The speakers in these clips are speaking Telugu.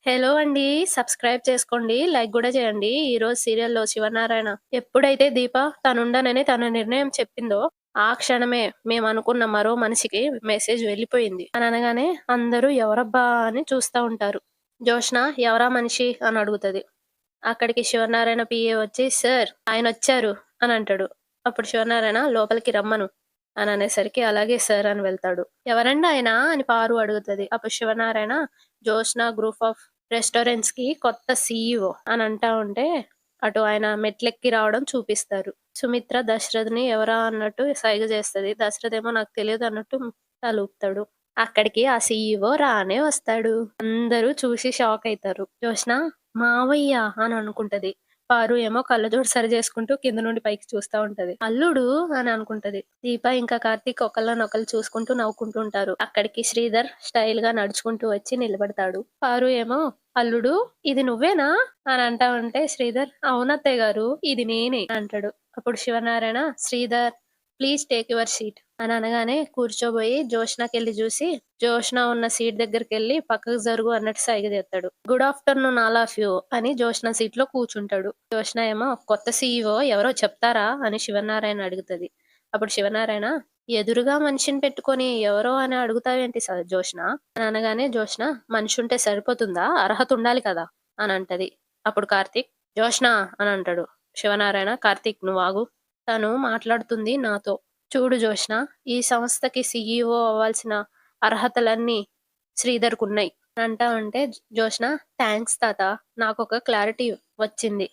హలో అండి. సబ్స్క్రైబ్ చేసుకోండి. లైక్ గూడా చేయండి. ఈరోజు సీరియల్‌లో శివనారాయణ ఎప్పుడైతే దీప తనుండనని తన నిర్ణయం చెప్పిందో, ఆ క్షణమే మేమనుకున్న మరో మనిషికి మెసేజ్ వెళ్ళిపోయింది అని అనగానే అందరూ ఎవరబ్బా అని చూస్తా ఉంటారు. జోష్న ఎవరా మనిషి అని అడుగుతది. అక్కడికి శివనారాయణ పీఏ వచ్చి సార్ ఆయనొచ్చారు అని అంటాడు. అప్పుడు శివనారాయణ లోపలికి రమ్మను అని అనేసరికి అలాగే సార్ అని వెళ్తాడు. ఎవరండి ఆయన అని పారు అడుగుతది. అప్పుడు Sivanarayana Joshna group of restaurants కి కొత్త సీఈఓ అని అంటా ఉంటే అటు ఆయన మెట్లెక్కి రావడం చూపిస్తారు. సుమిత్ర దశరథ్‌ని ఎవరా అన్నట్టు సైగ చేస్తది. దశరథ్ ఏమో నాకు తెలియదు అన్నట్టు తలూపుతాడు. అక్కడికి ఆ సీఈఓ రానే వస్తాడు. అందరూ చూసి షాక్ అయితారు. జోష్న మావయ్య అని అనుకుంటది. పారు ఏమో కళ్ళజోడు సరి చేసుకుంటూ కింద నుండి పైకి చూస్తా ఉంటది. అల్లుడు అని అనుకుంటది. దీప ఇంకా కార్తీక్ ఒకళ్ళనొకళ్ళు చూసుకుంటూ నవ్వుకుంటూ ఉంటారు. అక్కడికి శ్రీధర్ స్టైల్ గా నడుచుకుంటూ వచ్చి నిలబడతాడు. పారు ఏమో అల్లుడు ఇది నువ్వేనా అని అంటా ఉంటే శ్రీధర్ అవునత్తయ్య గారు ఇది నేనే అంటాడు. అప్పుడు Sivanarayana Sridhar please take your seat అని అనగానే కూర్చోబోయి జోష్నకెళ్ళి చూసి జోష్న ఉన్న సీట్ దగ్గరికెళ్ళి పక్కకు జరుగు అన్నట్టు సైగ చేస్తాడు. Good afternoon all of you అని జోష్న సీట్‌లో కూర్చుంటాడు. జోష్న ఏమో కొత్త సీఈఓ ఎవరో చెప్తారా అని శివనారాయణ అడుగుతది. అప్పుడు శివనారాయణ ఎదురుగా మనిషిని పెట్టుకొని ఎవరో అని అడుగుతావేంటి జోష్న అని అనగానే జోష్న మనిషి ఉంటే సరిపోతుందా అర్హత ఉండాలి కదా అని అంటది. అప్పుడు కార్తీక్ జోష్న అని అంటాడు. శివనారాయణ కార్తీక్ నువ్వాగు తను మాట్లాడుతుంది నాతో. చూడు జోష్న ఈ సంస్థకి సీఈఓ అవ్వాల్సిన అర్హతలన్నీ శ్రీధర్‌కున్నాయి అంటా ఉంటే జోష్న థాంక్స్ తాత నాకొక క్లారిటీ వచ్చింది.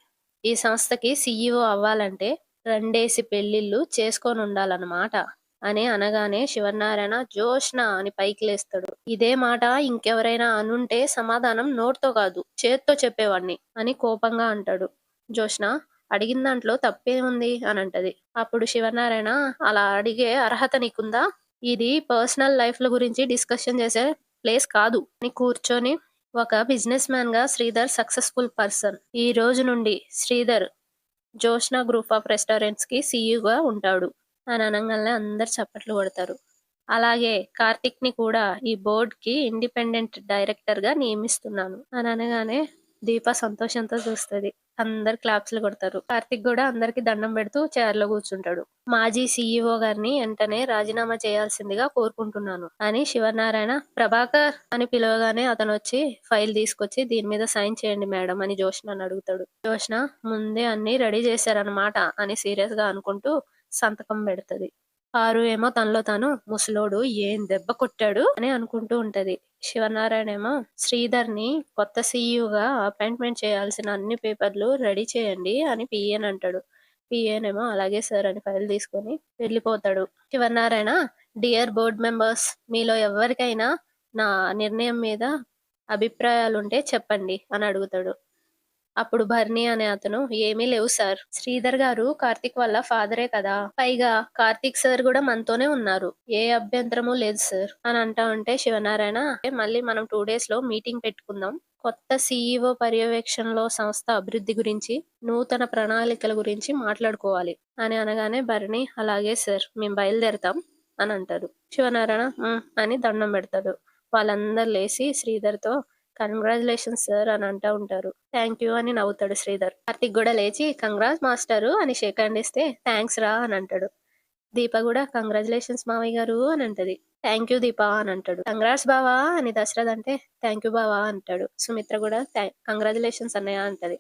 ఈ సంస్థకి సీఈఓ అవ్వాలంటే రెండేసి పెళ్ళిళ్ళు చేసుకొనుండాలన్నమాట అని అనగానే శివనారాయణ జోష్న అని పైకి లేస్తాడు. ఇదే మాట ఇంకెవరైనా అనుంటే సమాధానం నోటితో కాదు చేత్తో చెప్పేవాణ్ణి అని కోపంగా అంటాడు. జోష్న అడిగిన దాంట్లో తప్పేముంది అని అంటది. అప్పుడు శివనారాయణ అలా అడిగే అర్హత నీకుందా? ఇది పర్సనల్ లైఫ్‌ల గురించి డిస్కషన్ చేసే ప్లేస్ కాదు అని కూర్చొని ఒక బిజినెస్ మ్యాన్ గా శ్రీధర్ సక్సెస్ఫుల్ పర్సన్. ఈ రోజు నుండి Sridhar Joshna group of restaurants కి సీఈఓగా ఉంటాడు అని అనంగానే అందరు చప్పట్లు కొడతారు. అలాగే కార్తిక్ ని కూడా ఈ బోర్డ్ కి ఇండిపెండెంట్ డైరెక్టర్ గా నియమిస్తున్నాను అని అనగానే దీప సంతోషంతో చూస్తది. అందరు క్లాప్స్‌లు కొడతారు. కార్తిక్ కూడా అందరికి దండం పెడుతూ చైర్‌లో కూర్చుంటాడు. మాజీ సీఈఓ గారిని వెంటనే రాజీనామా చేయాల్సిందిగా కోరుకుంటున్నాను అని శివనారాయణ ప్రభాకర్ అని పిలవగానే అతనొచ్చి ఫైల్ తీసుకొచ్చి దీని మీద సైన్ చేయండి మేడం అని జోష్నని అడుగుతాడు. జోష్న ముందే అన్ని రెడీ చేశారన్నమాట అని సీరియస్ గా అనుకుంటూ సంతకం పెడతది. పారు ఏమో తనలో తాను ముసలోడు ఏం దెబ్బ కొట్టాడు అని అనుకుంటూ ఉంటది. శివనారాయణ ఏమో శ్రీధర్‌ని కొత్త సీఈఓగా అపాయింట్మెంట్ చేయాల్సిన అన్ని పేపర్లు రెడీ చేయండి అని పీఏని అంటాడు. పీఏనేమో అలాగే సార్ అని ఫైల్ తీసుకొని వెళ్ళిపోతాడు. శివనారాయణ డియర్ బోర్డ్ మెంబర్స్ మీలో ఎవరికైనా నా నిర్ణయం మీద అభిప్రాయాలుంటే చెప్పండి అని అడుగుతాడు. అప్పుడు భరణి అనే అతను ఏమీ లేవు సార్. శ్రీధర్ గారు కార్తీక్ వాళ్ళ ఫాదరే కదా. పైగా కార్తీక్ సార్ కూడా మనతోనే ఉన్నారు. ఏ అభ్యంతరము లేదు సార్ అని అంటా ఉంటే శివనారాయణ మళ్ళీ మనం 2 డేస్ లో మీటింగ్ పెట్టుకుందాం. కొత్త సీఈఓ పర్యవేక్షణలో సంస్థ అభివృద్ధి గురించి, నూతన ప్రణాళికల గురించి మాట్లాడుకోవాలి అని అనగానే భరణి అలాగే సార్ మేము బయలుదేరతాం అని అంటారు. శివనారాయణ అని దండం పెడతాడు. వాళ్ళందరూ లేసి శ్రీధర్‌తో కంగ్రాచులేషన్స్ సార్ అని అంటా ఉంటారు. థ్యాంక్ యూ అని నవ్వుతాడు శ్రీధర్. కార్తిక్ కూడా లేచి కంగ్రాట్స్ మాస్టరు అని షేక్ హ్యాండ్ ఇస్తే థ్యాంక్స్ రా అని అంటాడు. దీప కూడా కంగ్రాచులేషన్స్ మావయ్య గారు అని అంటది. థ్యాంక్ యూ దీప అని అంటాడు. కంగ్రాట్స్ బావా అని దశరథ్ అంటే థ్యాంక్ యూ బావా అంటాడు. సుమిత్ర కూడా కంగ్రాచులేషన్స్ అన్నయ్య అంటది.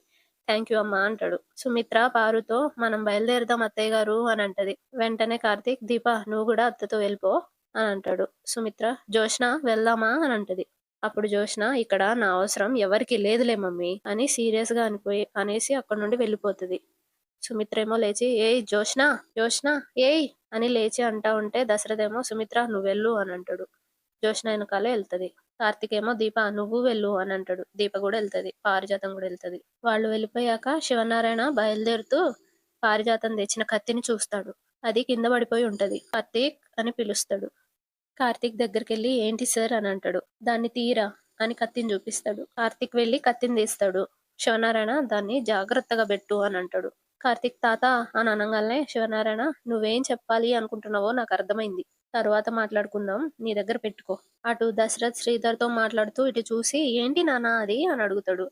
థ్యాంక్ యూ అమ్మా అంటాడు. సుమిత్ర పారుతో మనం బయలుదేరుదాం అత్తయ్య గారు అని అంటది. వెంటనే కార్తీక్ దీప నువ్వు కూడా అత్తతో వెళ్ళిపో అని అంటాడు. సుమిత్ర జోష్న వెళ్దామా అని అంటది. అప్పుడు జోష్న ఇక్కడ నా అవసరం ఎవరికి లేదులే మమ్మీ అని సీరియస్ గా అనేసి అక్కడి నుండి వెళ్ళిపోతుంది. సుమిత్ర ఏమో లేచి ఏయ్ జోష్న జోష్న ఏయ్ అని లేచి అంటా ఉంటే దశరథ్ ఏమో సుమిత్ర నువ్వు వెళ్ళు అని అంటాడు. జోష్న వెనకాలే వెళ్తది. కార్తిక్ ఏమో దీప నువ్వు వెళ్ళు అని అంటాడు. దీప కూడా వెళ్తది. పారిజాతం కూడా వెళ్తది. వాళ్ళు వెళ్ళిపోయాక శివనారాయణ బయలుదేరుతూ పారిజాతం తెచ్చిన కత్తిని చూస్తాడు. అది కింద పడిపోయి ఉంటది. కార్తీక్ అని పిలుస్తాడు. కార్తీక్ దగ్గరికెళ్ళి ఏంటి సార్ అని అంటాడు. దాన్ని తీరా అని కత్తిని చూపిస్తాడు. కార్తీక్ వెళ్ళి కత్తిని తీస్తాడు. శివనారాయణ దాన్ని జాగ్రత్తగా పెట్టు అని అంటాడు. కార్తీక్ తాత అని అనగానే శివనారాయణ నువ్వేం చెప్పాలి అనుకుంటున్నావో నాకు అర్థమైంది. తరువాత మాట్లాడుకుందాం. నీ దగ్గర పెట్టుకో. అటు దశరథ్ శ్రీధర్‌తో మాట్లాడుతూ ఇటు చూసి ఏంటి నాన్న అది అని అడుగుతాడు.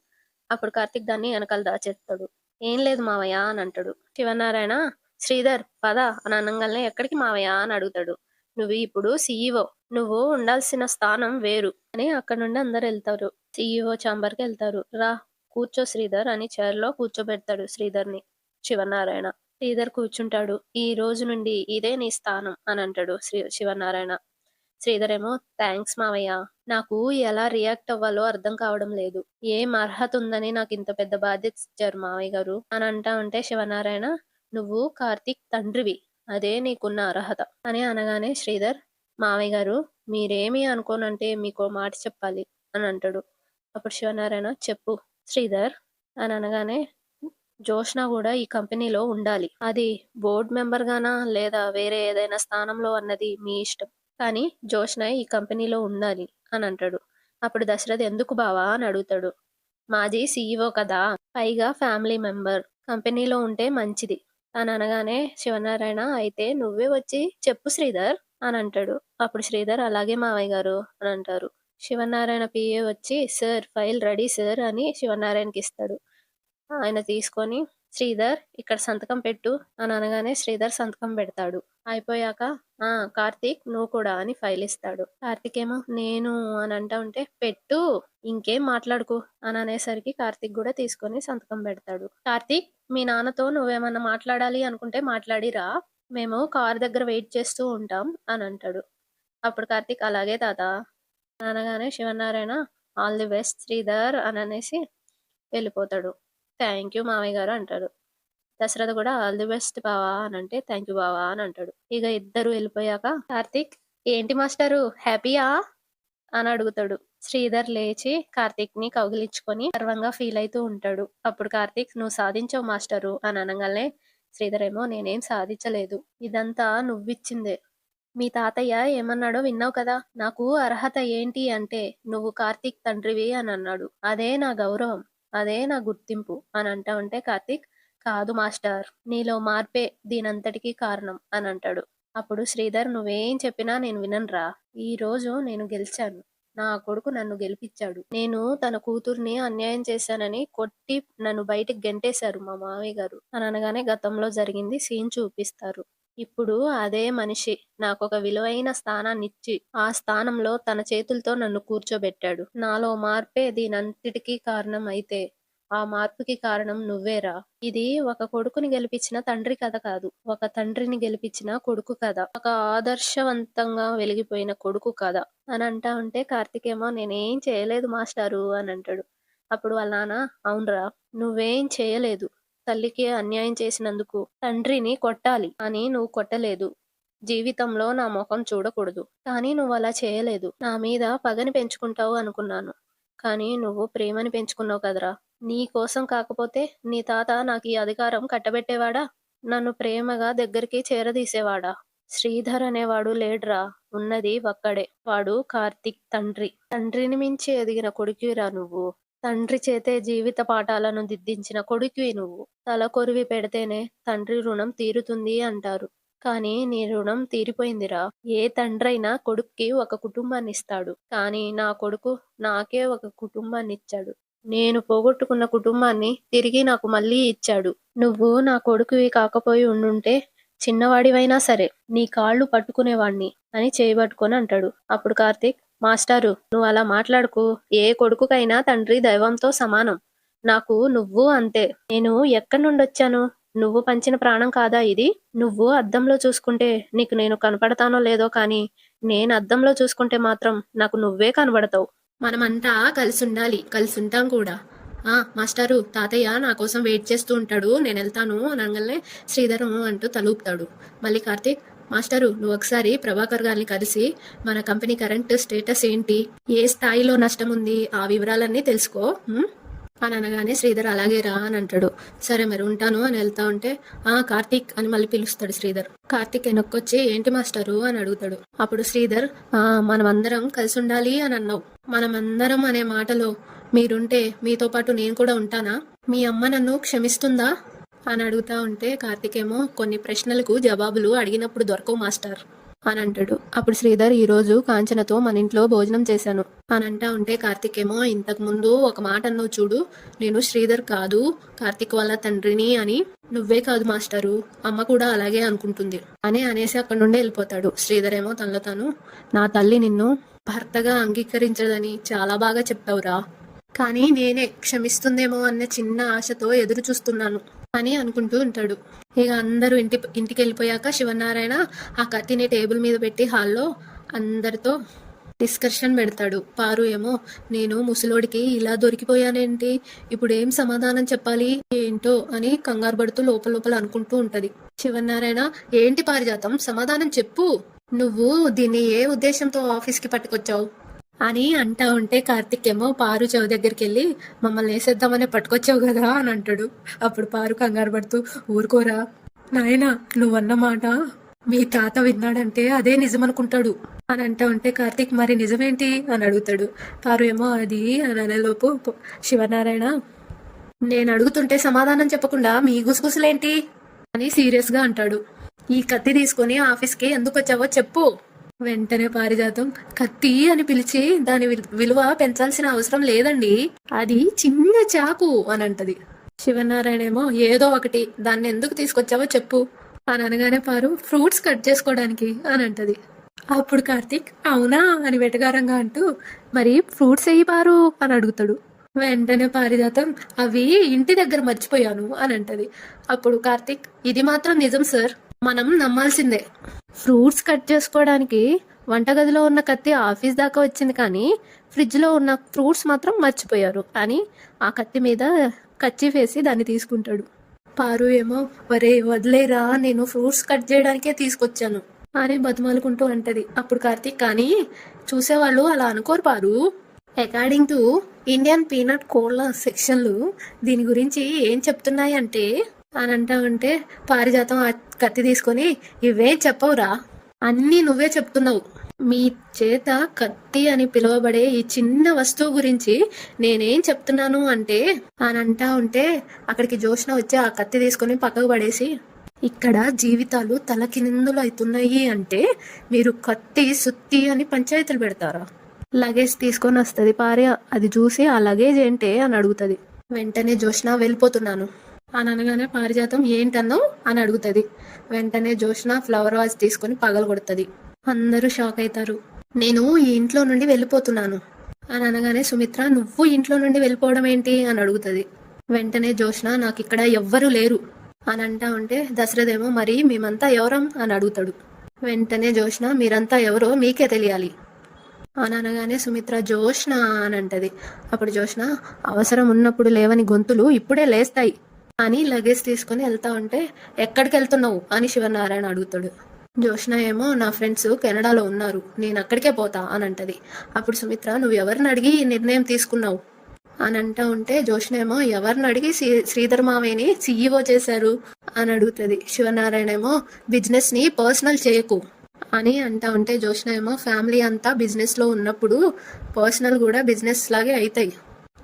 అప్పుడు కార్తీక్ దాన్ని వెనకాల దాచేస్తాడు. ఏం లేదు మావయ్య అని అంటాడు. శివనారాయణ శ్రీధర్ పద అని అనంగానే ఎక్కడికి మావయ్య అని అడుగుతాడు. నువ్వు ఇప్పుడు సీఈఓ. నువ్వు ఉండాల్సిన స్థానం వేరు అని అక్కడ నుండి అందరు వెళ్తారు. సీఈఓ ఛాంబర్‌కి వెళ్తారు. రా కూర్చో శ్రీధర్ అని చైర్‌లో కూర్చోబెడతాడు శ్రీధర్‌ని శివనారాయణ. శ్రీధర్ కూర్చుంటాడు. ఈ రోజు నుండి ఇదే నీ స్థానం అని అంటాడు శివనారాయణ. శ్రీధర్ ఏమో థ్యాంక్స్ మావయ్య. నాకు ఎలా రియాక్ట్ అవ్వాలో అర్థం కావడం లేదు. ఏం అర్హత ఉందని నాకు ఇంత పెద్ద బాధ్యత ఇచ్చారు మావయ్య గారు అని అంటా ఉంటే శివనారాయణ నువ్వు కార్తీక్ తండ్రివి. అదే నీకున్న అర్హత అని అనగానే శ్రీధర్ మావయ్య గారు మీరేమి అనుకోనంటే మీకో మాట చెప్పాలి అని అంటాడు. అప్పుడు శివనారాయణ చెప్పు శ్రీధర్ అని అనగానే జోష్న కూడా ఈ కంపెనీలో ఉండాలి. అది బోర్డ్ మెంబర్ గానా లేదా వేరే ఏదైనా స్థానంలో అన్నది మీ ఇష్టం. కానీ జోష్న ఈ కంపెనీలో ఉండాలి అని అంటాడు. అప్పుడు దశరథ్ ఎందుకు బావా అని అడుగుతాడు. మాజీ సీఈఓ కదా, పైగా ఫ్యామిలీ మెంబర్, కంపెనీలో ఉంటే మంచిది అని అనగానే శివనారాయణ అయితే నువ్వే వచ్చి చెప్పు శ్రీధర్ అని అంటాడు. అప్పుడు శ్రీధర్ అలాగే మావయ్య గారు అని అంటారు. శివనారాయణ పిఏ వచ్చి సార్ ఫైల్ రెడీ సార్ అని శివనారాయణకి ఇస్తాడు. ఆయన తీసుకొని శ్రీధర్ ఇక్కడ సంతకం పెట్టు అని అనగానే శ్రీధర్ సంతకం పెడతాడు. అయిపోయాక కార్తీక్ నువ్వు కూడా అని ఫైల్ ఇస్తాడు. కార్తీక్ ఏమో నేను అని అంటా ఉంటే పెట్టు ఇంకేం మాట్లాడుకో అని అనేసరికి కార్తీక్ కూడా తీసుకొని సంతకం పెడతాడు. కార్తీక్ మీ నాన్నతో నువ్వేమన్నా మాట్లాడాలి అనుకుంటే మాట్లాడిరా, మేము కార్ దగ్గర వెయిట్ చేస్తూ ఉంటాం అని అంటాడు. అప్పుడు కార్తీక్ అలాగే తాత అనగానే Sivanarayana all the best Sridhar అని అనేసి వెళ్ళిపోతాడు. థ్యాంక్ యూ మామయ్య గారు అంటాడు. దశరథ కూడా ఆల్ ది బెస్ట్ బావా అని అంటే థ్యాంక్ యూ బావా అని అంటాడు. ఇక ఇద్దరు వెళ్ళిపోయాక కార్తీక్ ఏంటి మాస్టరు హ్యాపీయా అని అడుగుతాడు. శ్రీధర్ లేచి కార్తీక్ ని కౌగిలించుకొని గర్వంగా ఫీల్ అవుతూ ఉంటాడు. అప్పుడు కార్తీక్ నువ్వు సాధించావు మాస్టరు అని అనగానే శ్రీధర్ ఏమో నేనేం సాధించలేదు, ఇదంతా నువ్విచ్చిందే. మీ తాతయ్య ఏమన్నాడో విన్నావు కదా, నాకు అర్హత ఏంటి అంటే నువ్వు కార్తీక్ తండ్రివి అని అన్నాడు. అదే నా గౌరవం, అదే నా గుర్తింపు అని అంటా ఉంటే కార్తీక్ కాదు మాస్టర్ నీలో మార్పే దీనంతటికీ కారణం అని అంటాడు. అప్పుడు శ్రీధర్ నువ్వేం చెప్పినా నేను విననురా. ఈ రోజు నేను గెలిచాను, నా కొడుకు నన్ను గెలిపించాడు. నేను తన కూతుర్ని అన్యాయం చేశానని కొట్టి నన్ను బయటికి గెంటేశారు మా మావయ్య గారు అని అనగానే గతంలో జరిగింది సీన్ చూపిస్తారు. ఇప్పుడు అదే మనిషి నాకొక విలువైన స్థానాన్ని ఇచ్చి ఆ స్థానంలో తన చేతులతో నన్ను కూర్చోబెట్టాడు. నాలో మార్పే దీనంతటికీ కారణం అయితే ఆ మార్పుకి కారణం నువ్వేరా. ఇది ఒక కొడుకుని గెలిపించిన తండ్రి కథ కాదు, ఒక తండ్రిని గెలిపించిన కొడుకు కథ, ఒక ఆదర్శవంతంగా వెలిగిపోయిన కొడుకు కథ అని అంటా ఉంటే కార్తికేమో నేనేం చేయలేదు మాస్టారు అని అంటాడు. అప్పుడు వాళ్ళ నాన్న అవునరా నువ్వేం చేయలేదు, తల్లికి అన్యాయం చేసినందుకు తండ్రిని కొట్టాలి అని నువ్వు కొట్టలేదు, జీవితంలో నా ముఖం చూడకూడదు కానీ నువ్వు అలా చేయలేదు. నా మీద పగని పెంచుకుంటావు అనుకున్నాను, కానీ నువ్వు ప్రేమని పెంచుకున్నావు కదరా. నీ కోసం కాకపోతే నీ తాత నాకు ఈ అధికారం కట్టబెట్టేవాడా, నన్ను ప్రేమగా దగ్గరికి చేరదీసేవాడా. శ్రీధర్ అనేవాడు లేడ్రా, ఉన్నది ఒక్కడే, వాడు కార్తీక్ తండ్రి. తండ్రిని మించి ఎదిగిన కొడుకురా నువ్వు. తండ్రి చేతే జీవిత పాఠాలను దిద్దించిన కొడుకువి నువ్వు. తల కొరివి పెడితేనే తండ్రి రుణం తీరుతుంది అంటారు, కానీ నీ రుణం తీరిపోయిందిరా. ఏ తండ్రైనా కొడుక్కి ఒక కుటుంబాన్ని ఇస్తాడు, కానీ నా కొడుకు నాకే ఒక కుటుంబాన్ని ఇచ్చాడు. నేను పోగొట్టుకున్న కుటుంబాన్ని తిరిగి నాకు మళ్ళీ ఇచ్చాడు. నువ్వు నా కొడుకువి కాకపోయి ఉండుంటే చిన్నవాడివైనా సరే నీ కాళ్ళు పట్టుకునేవాణ్ణి అని చేయబట్టుకొని అంటాడు. అప్పుడు కార్తీక్ మాస్టారు నువ్వు అలా మాట్లాడుకు, ఏ కొడుకుకైనా తండ్రి దైవంతో సమానం, నాకు నువ్వు అంతే. నేను ఎక్కడి నుండి వచ్చాను, నువ్వు పంచిన ప్రాణం కాదా ఇది. నువ్వు అద్దంలో చూసుకుంటే నీకు నేను కనపడతానో లేదో కానీ నేను అద్దంలో చూసుకుంటే మాత్రం నాకు నువ్వే కనబడతావు. మనమంతా కలిసి ఉండాలి, కలిసి ఉంటాం కూడా. మాస్టారు తాతయ్య నా కోసం వెయిట్ చేస్తూ ఉంటాడు, నేను వెళ్తాను అనగానే శ్రీధర్ అంటూ తలూపుతాడు. మళ్ళీ కార్తీక్ మాస్టరు నువ్వు ఒకసారి ప్రభాకర్ గారిని కలిసి మన కంపెనీ కరెంట్ స్టేటస్ ఏంటి, ఏ స్థాయిలో నష్టం ఉంది ఆ వివరాలన్నీ తెలుసుకో అని అనగానే శ్రీధర్ అలాగే రా అని అంటాడు. సరే మరి ఉంటాను అని వెళ్తా ఉంటే కార్తీక్ అని మళ్ళీ పిలుస్తాడు శ్రీధర్. కార్తీక్ వెనక్కొచ్చి ఏంటి మాస్టరు అని అడుగుతాడు. అప్పుడు శ్రీధర్ మనమందరం కలిసి ఉండాలి అని అన్నావు, మనమందరం అనే మాటలో మీరుంటే మీతో పాటు నేను కూడా ఉంటానా, మీ అమ్మ నన్ను క్షమిస్తుందా అని అడుగుతా ఉంటే కార్తీక్ ఏమో కొన్ని ప్రశ్నలకు జవాబులు అడిగినప్పుడు దొరకవు మాస్టర్ అని అంటాడు. అప్పుడు శ్రీధర్ ఈరోజు కాంచనతో మన ఇంట్లో భోజనం చేశాను అని అంటా ఉంటే కార్తీక్ ఏమో ఇంతకు ముందు ఒక మాట అన్నావు చూడు, నేను శ్రీధర్ కాదు కార్తీక్ వాళ్ళ తండ్రిని అని. నువ్వే కాదు మాస్టరు, అమ్మ కూడా అలాగే అనుకుంటుంది అని అనేసి అక్కడి నుండి వెళ్ళిపోతాడు. శ్రీధర్ ఏమో తనలో తాను, నా తల్లి నిన్ను భర్తగా అంగీకరించదని చాలా బాగా చెప్పావురా, కానీ నేనే క్షమిస్తుందేమో అన్న చిన్న ఆశతో ఎదురు చూస్తున్నాను అని అనుకుంటూ ఉంటాడు. ఇక అందరూ ఇంటికి వెళ్ళిపోయాక శివనారాయణ ఆ కత్తిని టేబుల్ మీద పెట్టి హాల్లో అందరితో డిస్కషన్ పెడతాడు. పారు ఏమో, నేను ముసలోడికి ఇలా దొరికిపోయానేంటి, ఇప్పుడు ఏం సమాధానం చెప్పాలి ఏంటో అని కంగారు పడుతూ లోపల లోపల అనుకుంటూ ఉంటది. శివనారాయణ, ఏంటి పారిజాతం, సమాధానం చెప్పు, నువ్వు దీన్ని ఏ ఉద్దేశంతో ఆఫీస్కి పట్టుకొచ్చావు అని అంటా ఉంటే కార్తిక్ ఏమో పారు చెవి దగ్గరికి వెళ్ళి, మమ్మల్ని వేసేద్దామని పట్టుకొచ్చావు కదా అని అంటాడు. అప్పుడు పారు కంగారు పడుతూ, ఊరుకోరా నాయనా, నువ్వన్న మాట మీ తాత విన్నాడంటే అదే నిజం అనుకుంటాడు అని అంటా ఉంటే కార్తిక్, మరి నిజమేంటి అని అడుగుతాడు. పారు ఏమో అది అని అనేలోపు శివనారాయణ, నేను అడుగుతుంటే సమాధానం చెప్పకుండా మీ గుసగుసలేంటి అని సీరియస్ గా అంటాడు. ఈ కత్తి తీసుకుని ఆఫీస్కి ఎందుకు వచ్చావో చెప్పు. వెంటనే పారిజాతం, కత్తి అని పిలిచి దాని విలువ పెంచాల్సిన అవసరం లేదండి, అది చిన్న చాకు అని అంటది. శివనారాయణ ఏమో, ఏదో ఒకటి, దాన్ని ఎందుకు తీసుకొచ్చావో చెప్పు అని అనగానే పారు, ఫ్రూట్స్ కట్ చేసుకోవడానికి అని అంటది. అప్పుడు కార్తీక్, అవునా అని వెటకారంగా అంటూ, మరి ఫ్రూట్స్ వేయి పారు అని అడుగుతాడు. వెంటనే పారిజాతం, అవి ఇంటి దగ్గర మర్చిపోయాను అని అంటది. అప్పుడు కార్తీక్, ఇది మాత్రం నిజం సార్, మనం నమ్మాల్సిందే, ఫ్రూట్స్ కట్ చేసుకోవడానికి వంటగదిలో ఉన్న కత్తి ఆఫీస్ దాకా వచ్చింది, కానీ ఫ్రిడ్జ్లో ఉన్న ఫ్రూట్స్ మాత్రం మర్చిపోయారు అని ఆ కత్తి మీద కర్చీఫ్ వేసి దాన్ని తీసుకుంటాడు. పారు ఏమో, వరే వదిలేరా, నేను ఫ్రూట్స్ కట్ చేయడానికే తీసుకొచ్చాను అని బతిమాలుకుంటూ అంటది. అప్పుడు కార్తీక్, కానీ చూసేవాళ్ళు అలా అనుకోరు పారు, అకార్డింగ్ టు ఇండియన్ పీనట్ కోళ్ళ సెక్షన్లు దీని గురించి ఏం చెప్తున్నాయి అంటే అని అంటా ఉంటే పారిజాతం ఆ కత్తి తీసుకొని, ఇవేం చెప్పవురా, అన్నీ నువ్వే చెప్తున్నావు, మీ చేత కత్తి అని పిలువబడే ఈ చిన్న వస్తువు గురించి నేనేం చెప్తున్నాను అంటే అని అంటా ఉంటే అక్కడికి జోష్న వచ్చి ఆ కత్తి తీసుకొని పక్కకు పడేసి, ఇక్కడ జీవితాలు తలకిందులు అవుతున్నాయి అంటే మీరు కత్తి సుత్తి అని పంచాయతీలు పెడతారా. లగేజ్ తీసుకొని వస్తుంది పారి, అది చూసి ఆ లగేజ్ ఏంటే అని అడుగుతుంది. వెంటనే జోష్న, వెళ్ళిపోతున్నాను అని అనగానే పారిజాతం, ఏంటన్నావు అని అడుగుతుంది. వెంటనే జోష్న ఫ్లవర్ వాజ్ తీసుకుని పగలు కొడుతుంది. అందరూ షాక్ అవుతారు. నేను ఈ ఇంట్లో నుండి వెళ్ళిపోతున్నాను అని అనగానే సుమిత్ర, నువ్వు ఇంట్లో నుండి వెళ్ళిపోవడం ఏంటి అని అడుగుతుంది. వెంటనే జోష్న, నాకు ఇక్కడ ఎవ్వరూ లేరు అని అంటా ఉంటే దశరథేమో, మరి మేమంతా ఎవరం అని అడుగుతాడు. వెంటనే జోష్న, మీరంతా ఎవరో మీకే తెలియాలి అని అనగానే సుమిత్ర, జోష్న అని అంటది. అప్పుడు జోష్న, అవసరం ఉన్నప్పుడు లేవని గొంతులు ఇప్పుడే లేస్తాయి అని లగేజ్ తీసుకుని వెళ్తా ఉంటే, ఎక్కడికి వెళ్తున్నావు అని శివనారాయణ అడుగుతాడు. జోష్న ఏమో, నా ఫ్రెండ్స్ కెనడాలో ఉన్నారు, నేను అక్కడికే పోతా అని అంటది. అప్పుడు సుమిత్ర, నువ్వు ఎవరిని అడిగి ఈ నిర్ణయం తీసుకున్నావు అని అంటా ఉంటే జోష్న ఏమో, ఎవరిని అడిగి శ్రీధర్ మామయ్యని CEO చేశారు అని అడుగుతుంది. శివనారాయణ ఏమో, బిజినెస్ ని పర్సనల్ చేయకు అని అంటా ఉంటే జోష్న ఏమో, ఫ్యామిలీ అంతా బిజినెస్ లో ఉన్నప్పుడు పర్సనల్ కూడా బిజినెస్ లాగే అవుతాయి,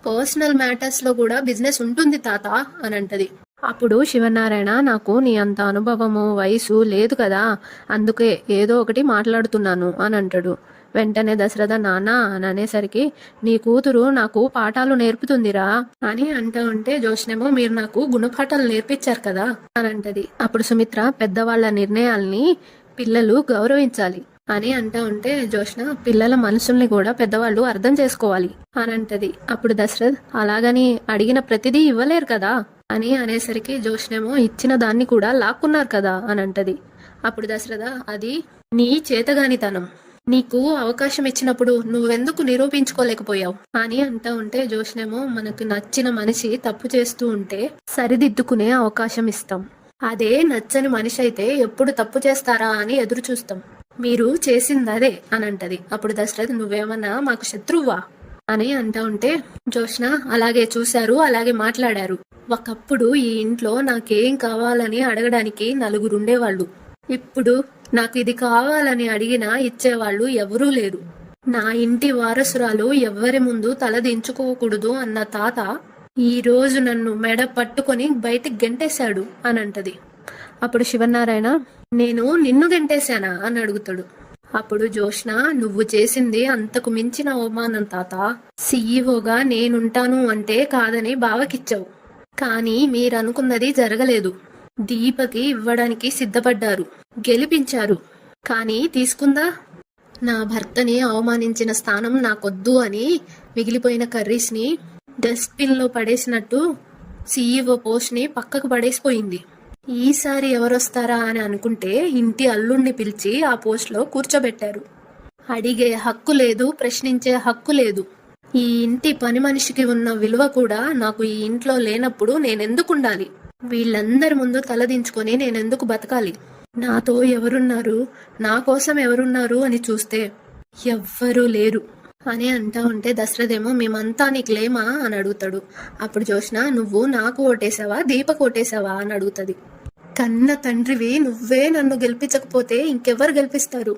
పర్సనల్ మ్యాటర్స్ లో కూడా బిజినెస్ ఉంటుంది తాత అని అంటది. అప్పుడు శివనారాయణ, నాకు నీ అంత అనుభవము వయసు లేదు కదా, అందుకే ఏదో ఒకటి మాట్లాడుతున్నాను అని అంటాడు. వెంటనే దశరథ, నాన్న అని అనేసరికి, నీ కూతురు నాకు పాఠాలు నేర్పుతుందిరా అని అంటూ ఉంటే జోష్నేమో, మీరు నాకు గుణపాఠాలు నేర్పించారు కదా అని అంటది. అప్పుడు సుమిత్ర, పెద్దవాళ్ల నిర్ణయాల్ని పిల్లలు గౌరవించాలి అని అంటూ ఉంటే జోష్న, పిల్లల మనసుల్ని కూడా పెద్దవాళ్ళు అర్థం చేసుకోవాలి అని అంటది. అప్పుడు దశరథ్, అలాగని అడిగిన ప్రతిదీ ఇవ్వలేరు కదా అని అనేసరికి జోష్నేమో, ఇచ్చిన దాన్ని కూడా లాక్కున్నారు కదా అని అంటది. అప్పుడు దశరథ, అది నీ చేతగానితనం, నీకు అవకాశం ఇచ్చినప్పుడు నువ్వెందుకు నిరూపించుకోలేకపోయావు అని అంటూ ఉంటే జోష్నేమో, మనకు నచ్చిన మనిషి తప్పు చేస్తూ ఉంటే సరిదిద్దుకునే అవకాశం ఇస్తాం, అదే నచ్చని మనిషి అయితే ఎప్పుడు తప్పు చేస్తారా అని ఎదురు చూస్తాం, మీరు చేసింది అదే అని అంటది. అప్పుడు దశరథ్, నువ్వేమన్నా మాకు శత్రువా అని అంటా ఉంటే జోష్న, అలాగే చూశారు, అలాగే మాట్లాడారు, ఒకప్పుడు ఈ ఇంట్లో నాకేం కావాలని అడగడానికి నలుగురుండేవాళ్ళు, ఇప్పుడు నాకు ఇది కావాలని అడిగినా ఇచ్చేవాళ్ళు ఎవరూ లేరు, నా ఇంటి వారసురాలు ఎవ్వరి ముందు తల దించుకోకూడదు అన్న తాత ఈ రోజు నన్ను మెడ పట్టుకొని బయటికి గెంటేశాడు అని అంటది. అప్పుడు శివనారాయణ, నేను నిన్ను గెంటేశానా అని అడుగుతాడు. అప్పుడు జోష్న, నువ్వు చేసింది అంతకు మించిన అవమానం తాత. సీఈఓగా నేనుంటాను అంటే కాదని బావకిచ్చావు, కానీ మీరనుకున్నది జరగలేదు. దీపకి ఇవ్వడానికి సిద్ధపడ్డారు, గెలిపించారు, కానీ తీసుకుందా? నా భర్తని అవమానించిన స్థానం నాకొద్దు అని మిగిలిపోయిన కర్రీస్ని డస్ట్బిన్లో పడేసినట్టు సీఈఓ పోస్ట్ని పక్కకు పడేసిపోయింది. ఈసారి ఎవరొస్తారా అని అనుకుంటే ఇంటి అల్లుణ్ణి పిలిచి ఆ పోస్ట్లో కూర్చోబెట్టారు. అడిగే హక్కు లేదు, ప్రశ్నించే హక్కు లేదు. ఈ ఇంటి పని మనిషికి ఉన్న విలువ కూడా నాకు ఈ ఇంట్లో లేనప్పుడు నేనెందుకు ఉండాలి? వీళ్ళందరి ముందు తలదించుకొని నేనెందుకు బతకాలి? నాతో ఎవరున్నారు, నా కోసం ఎవరున్నారు అని చూస్తే ఎవ్వరూ లేరు అని అంటా ఉంటే దశరథేమో, మేమంతా నీకు లేమా అని అడుగుతాడు. అప్పుడు జోష్న, నువ్వు నాకు ఓటేసావా, దీపకు ఓటేసావా అని అడుగుతుంది. కన్న తండ్రివి నువ్వే నన్ను గెలిపించకపోతే ఇంకెవ్వరు గెలిపిస్తారు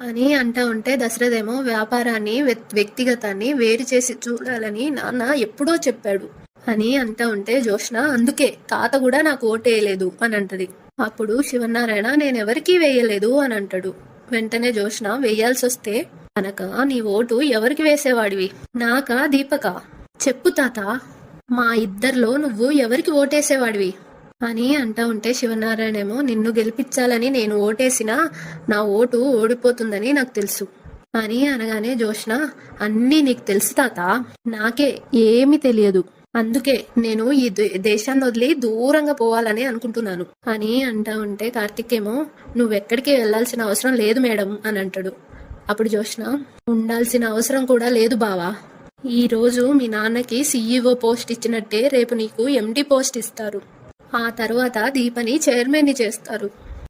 అని అంటా ఉంటే దశరథేమో, వ్యాపారాన్ని వ్యక్తిగతాన్ని వేరు చేసి చూడాలని నాన్న ఎప్పుడో చెప్పాడు అని అంటా ఉంటే జోష్న, అందుకే తాత కూడా నాకు ఓటేయలేదు అని అంటది. అప్పుడు శివనారాయణ, నేనెవరికీ వేయలేదు అని అంటాడు. వెంటనే జోష్న, వేయాల్సి వస్తే కనుక నీ ఓటు ఎవరికి వేసేవాడివి, నాకా దీపకా? చెప్పు తాత, మా ఇద్దరిలో నువ్వు ఎవరికి ఓటేసేవాడివి అని అంటా ఉంటే శివనారాయణేమో, నిన్ను గెలిపించాలని నేను ఓటేసినా నా ఓటు ఓడిపోతుందని నాకు తెలుసు అని అనగానే జోష్న, అన్నీ నీకు తెలుసు తాత, నాకే ఏమీ తెలియదు. అందుకే నేను ఈ దేశాన్ని వదిలి దూరంగా పోవాలని అనుకుంటున్నాను అని అంటా ఉంటే కార్తిక్ ఏమో, నువ్వెక్కడికి వెళ్లాల్సిన అవసరం లేదు మేడం అని అంటాడు. అప్పుడు జోష్న, ఉండాల్సిన అవసరం కూడా లేదు బావా. ఈ రోజు మీ నాన్నకి సీఈఓ పోస్ట్ ఇచ్చినట్టే రేపు నీకు ఎండి పోస్ట్ ఇస్తారు. ఆ తర్వాత దీపని చైర్మన్ని చేస్తారు.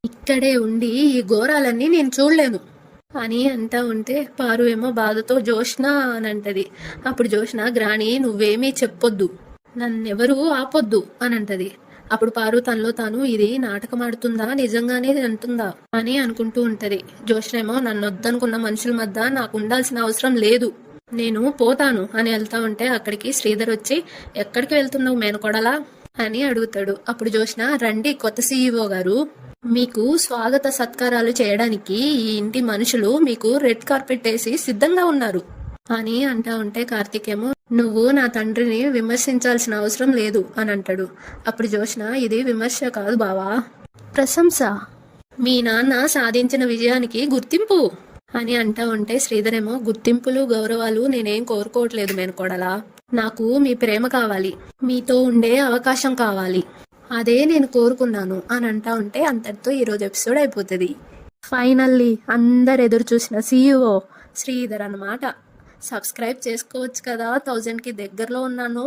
ఇక్కడే ఉండి ఈ ఘోరాలన్నీ నేను చూడలేను అని అంటా ఉంటే పారు ఏమో బాధతో జోష్న అని అంటది. అప్పుడు జోష్న, గ్రాణి నువ్వేమీ చెప్పొద్దు, నన్నెవరూ ఆపొద్దు అని అంటది. అప్పుడు పారు తనలో తాను, ఇది నాటకం ఆడుతుందా నిజంగానే అంటుందా అని అనుకుంటూ ఉంటది. జోష్నేమో, నన్ను వద్దనుకున్న మనుషుల మధ్య నాకు ఉండాల్సిన అవసరం లేదు, నేను పోతాను అని వెళ్తా ఉంటే అక్కడికి శ్రీధర్ వచ్చి, ఎక్కడికి వెళ్తున్నావు మేనకోడలా అని అడుగుతాడు. అప్పుడు జోష్న, రండి కొత్త సీఈఓ గారు, మీకు స్వాగత సత్కారాలు చేయడానికి ఈ ఇంటి మనుషులు మీకు రెడ్ కార్పెట్ వేసి సిద్ధంగా ఉన్నారు అని అంటా ఉంటే కార్తిక్ ఏమో, నువ్వు నా తండ్రిని విమర్శించాల్సిన అవసరం లేదు అని అంటాడు. అప్పుడు జోష్న, ఇది విమర్శ కాదు బావా, ప్రశంస, మీ నాన్న సాధించిన విజయానికి గుర్తింపు అని అంటా ఉంటే శ్రీధర్ ఏమో, గుర్తింపులు గౌరవాలు నేనేం కోరుకోవట్లేదు మేనకోడలా, నాకు మీ ప్రేమ కావాలి, మీతో ఉండే అవకాశం కావాలి, అదే నేను కోరుకున్నాను అని అంటా ఉంటే అంతటితో ఈరోజు ఎపిసోడ్ అయిపోతుంది. ఫైనల్లీ అందరు ఎదురు చూసిన సీఈఓ శ్రీధర్ అన్నమాట. సబ్స్క్రైబ్ చేసుకోవచ్చు కదా, 1000కి దగ్గరలో ఉన్నాను.